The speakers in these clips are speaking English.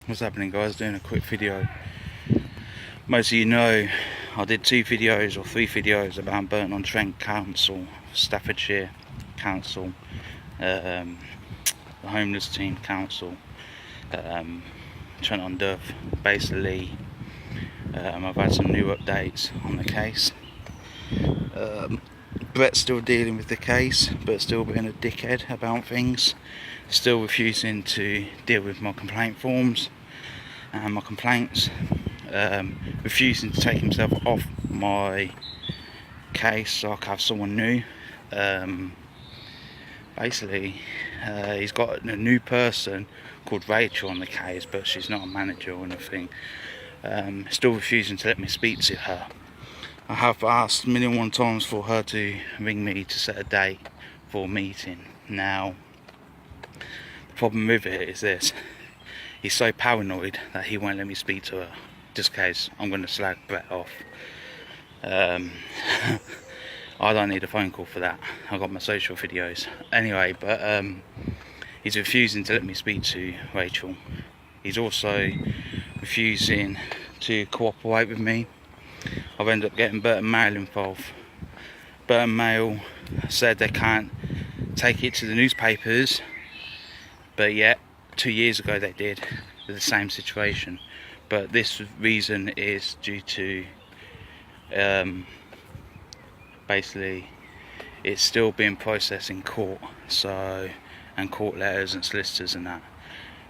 What's happening, guys? Doing a quick video. Most of you know I did 2 videos or 3 videos about Burton-on-Trent Council, Staffordshire Council, the homeless team council, Trent-on-Dove. Basically, I've had some new updates on the case. Brett's still dealing with the case, but still being a dickhead about things, still refusing to deal with my complaint forms and my complaints, refusing to take himself off my case so I can have someone new. Basically, he's got a new person called Racheal on the case, but she's not a manager or anything. Still refusing to let me speak to her. I have asked a million one times for her to ring me to set a date for a meeting. Now, the problem with it is this: he's so paranoid that he won't let me speak to her, just in case I'm going to slag Brett off. I don't need a phone call for that. I've got my social videos. Anyway, but he's refusing to let me speak to Racheal. He's also refusing to cooperate with me. I've ended up getting Burton Mail involved. Burton Mail said they can't take it to the newspapers, but yet 2 years ago they did with the same situation. But this reason is due to basically it's still being processed in court, and court letters and solicitors and that.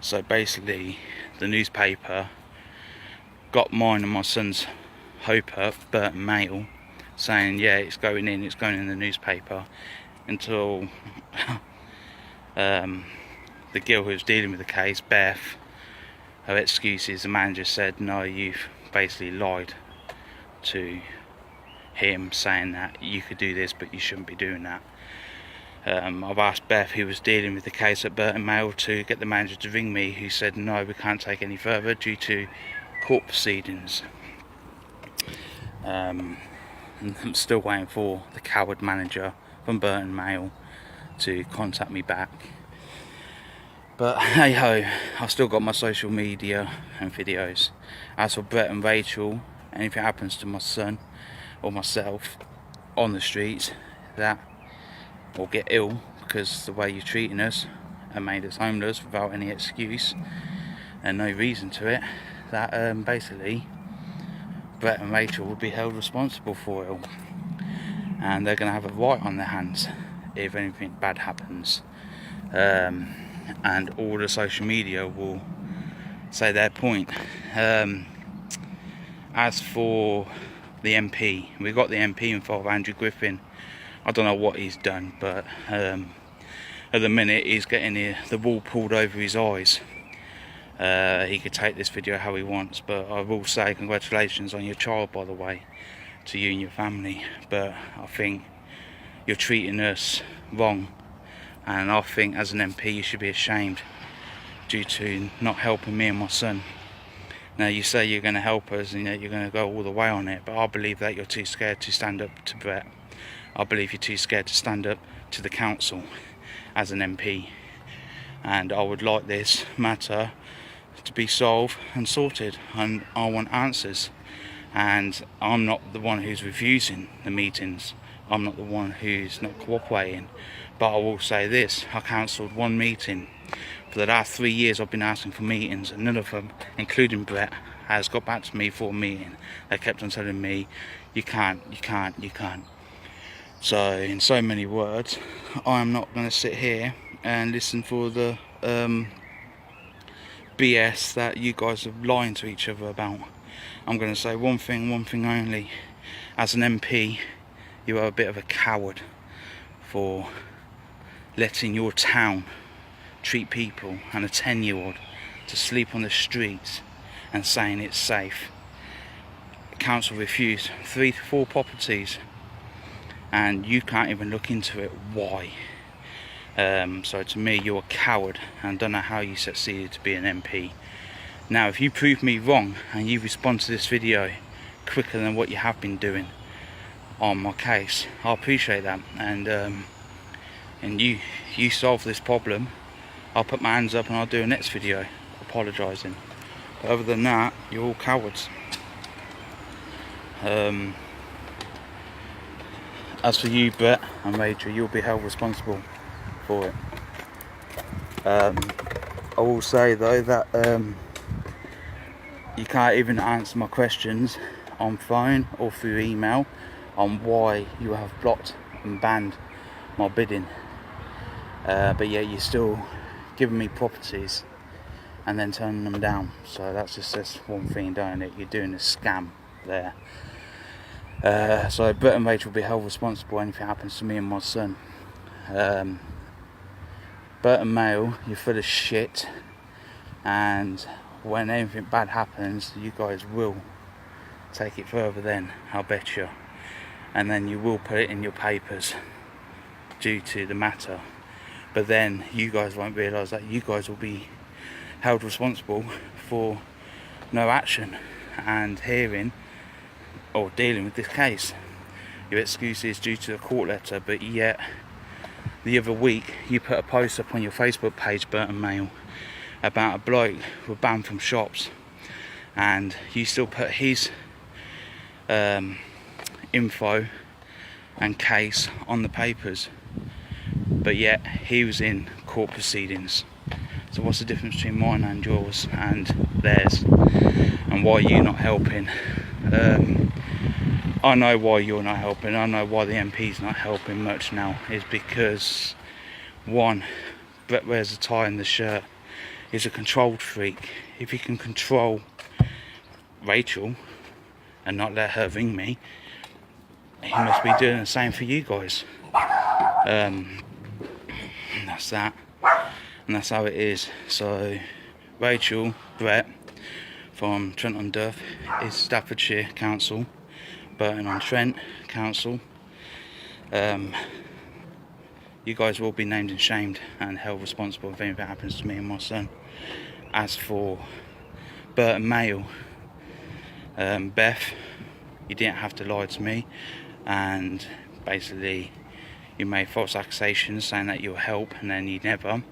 So basically the newspaper got mine and my son's hope up, Burton Mail, saying yeah, it's going in the newspaper, until the girl who was dealing with the case, Beth, her excuses, the manager said no, you've basically lied to him, saying that you could do this but you shouldn't be doing that. I've asked Beth, who was dealing with the case at Burton Mail, to get the manager to ring me, who said no, we can't take any further due to court proceedings. I'm still waiting for the coward manager from Burton Mail to contact me back. But hey ho, I've still got my social media and videos. As for Brett and Racheal, anything happens to my son or myself on the streets, that will get ill because the way you're treating us and made us homeless without any excuse and no reason to it, that basically Brett and Racheal will be held responsible for it all, and they're going to have a right on their hands if anything bad happens. And all the social media will say their point. As for the MP, we got the MP involved, Andrew Griffiths. I don't know what he's done, but at the minute he's getting the wool pulled over his eyes. He could take this video how he wants, but I will say congratulations on your child, by the way, to you and your family. But I think you're treating us wrong, and I think as an MP you should be ashamed due to not helping me and my son. Now, you say you're going to help us and that you're going to go all the way on it, but I believe that you're too scared to stand up to Brett. I believe you're too scared to stand up to the council as an MP, and I would like this matter to be solved and sorted, and I want answers. And I'm not the one who's refusing the meetings, I'm not the one who's not cooperating, but I will say this: I cancelled 1 meeting. For the last 3 years I've been asking for meetings, and none of them, including Brett, has got back to me for a meeting. They kept on telling me you can't. So in so many words, I'm not going to sit here and listen for the BS that you guys are lying to each other about. I'm going to say one thing only: as an MP, you are a bit of a coward for letting your town treat people and a 10-year-old to sleep on the streets and saying it's safe. The council refused 3 to 4 properties and you can't even look into it. Why? So to me, you're a coward, and I don't know how you succeeded to be an MP. Now, if you prove me wrong and you respond to this video quicker than what you have been doing on my case, I appreciate that. And you solve this problem, I'll put my hands up and I'll do a next video apologising. Other than that, you're all cowards. As for you, Beth and Rachel, you'll be held responsible for it. I will say though that you can't even answer my questions on phone or through email on why you have blocked and banned my bidding, but yet you're still giving me properties and then turning them down. So that's just one thing, don't it? You're doing a scam there. So Burton and Rachel will be held responsible anything happens to me and my son. Burton Mail, you're full of shit, and when anything bad happens, you guys will take it further then, I'll bet you. And then you will put it in your papers due to the matter. But then you guys won't realise that you guys will be held responsible for no action and hearing or dealing with this case. Your excuse is due to a court letter, but yet the other week you put a post up on your Facebook page, Burton Mail, about a bloke who was banned from shops, and you still put his info and case on the papers, but yet he was in court proceedings. So what's the difference between mine and yours and theirs, and why are you not helping? I know why you're not helping. I know why the MP's not helping much now. Is because, one, Brett wears a tie in the shirt. He's a controlled freak. If he can control Rachel and not let her ring me, he must be doing the same for you guys. And that's that. And that's how it is. So Racheal, Brett from Trent-on-Duff is Staffordshire Council, Burton-on-Trent Council. You guys will be named and shamed and held responsible if anything happens to me and my son. As for Burton Mail, Beth, you didn't have to lie to me, and basically you made false accusations saying that you'll help, and then you never.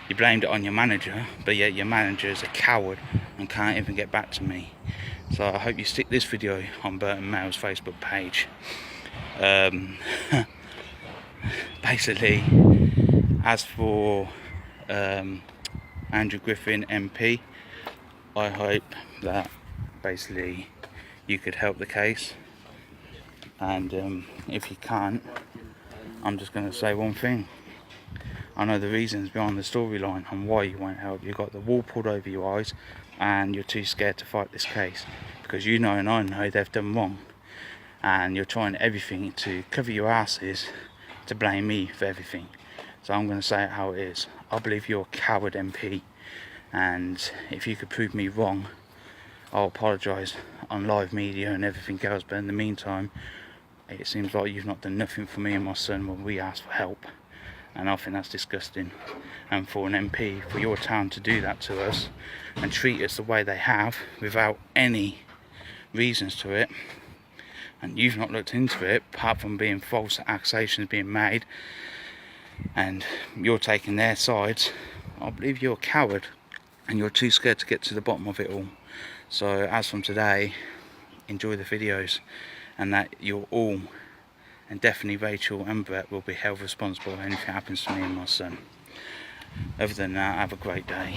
You blamed it on your manager, but yet your manager is a coward and can't even get back to me. So I hope you stick this video on Burton Mail's Facebook page. Basically, as for Griffiths MP, I hope that basically you could help the case, and if you can't, I'm just going to say one thing. I know the reasons behind the storyline and why you won't help. You've got the wool pulled over your eyes and you're too scared to fight this case, because you know and I know they've done wrong, and you're trying everything to cover your asses to blame me for everything. So I'm going to say it how it is. I believe you're a coward MP, and if you could prove me wrong, I'll apologise on live media and everything else, but in the meantime it seems like you've not done nothing for me and my son when we asked for help, and I think that's disgusting. And for an MP, for your town to do that to us and treat us the way they have without any reasons to it, and you've not looked into it apart from being false accusations being made and you're taking their sides, I believe you're a coward and you're too scared to get to the bottom of it all. So as from today, enjoy the videos, and that you're all, and definitely Racheal and Brett, will be held responsible if anything happens to me and my son. Other than that, have a great day.